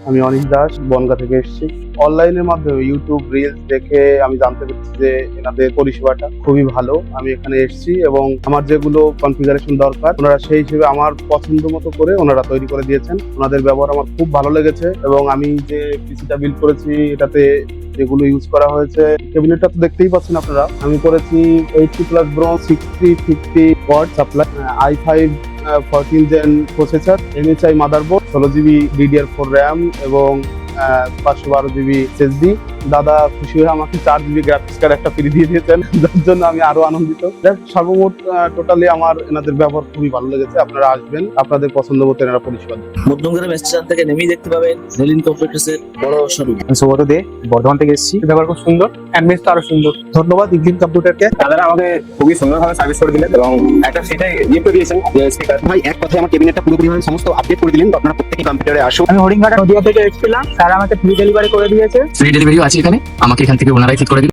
আমি অনিশ দাস, বনগাঁ থেকে এসেছি। অনলাইনের মাধ্যমে ইউটিউব রিলস দেখে আমি জানতে পেরেছি যে এনাদের পরিষেবাটা খুবই ভালো। আমি এখানে এসেছি এবং আমার যেগুলো কনফিগারেশন দরকার ওনারা সেই হিসেবে আমার পছন্দ মতো করে ওনারা তৈরি করে দিয়েছেন। ওনাদের ব্যবহার আমার খুব ভালো লেগেছে এবং আমি যে পিসিটা বিল্ড করেছি এটাতে যেগুলো ইউজ করা হয়েছে, ক্যাবিনেটটা তো দেখতেই পাচ্ছেন আপনারা। আমি করেছি 80+ bronze 6050 watt supply, i5 14 gen processor, MSI motherboard, 16GB DDR4 RAM এবং 512GB SSD। দাদা খুশি হয়ে আমাকে 4GB গ্রাফিক্স কার্ড একটা ফ্রি দিয়ে দিয়েছেন, যার জন্য আমি আরো আনন্দিত। সর্বমোট টোটালি আমার এনাদের ব্যবহার খুবই ভালো লেগেছে। আপনারা আসবেন, আপনাদের পছন্দ মতো এনারা পরিষেবা দেন। মধ্যমগ্রাম স্টেশন থেকে নেমেই দেখতে পাবেন নলিন কম্পিউটার্সের বড় শোরুম। সৌগত দে, বর্ধমান থেকে এসেছি। ব্যবহার খুব সুন্দর, অ্যাম্বিয়েন্স আরো সুন্দর। ধন্যবাদ ইগলিন কম্পিউটারকে। দাদারা আমাকে খুবই সুন্দরভাবে সার্ভিস করে দিলেন এবং একটা সেটা গিফট দিয়েছেন যে স্পিকার। ভাই এক কথায় আমার ক্যাবিনেটটা পুরোপুরিভাবে সমস্ত আপডেট করে দিলেন। আপনারা প্রত্যেকই কম্পিউটারে আসুন। আমি হরিণঘাটা নদিয়া থেকে এসেছিলাম, স্যার আমাকে ফ্রি ডেলিভারি করে দিয়েছে। ফ্রি ডেলিভারিও আছে এখানে, আমাকে এখান থেকে ওনারাই ঠিক করে দিল।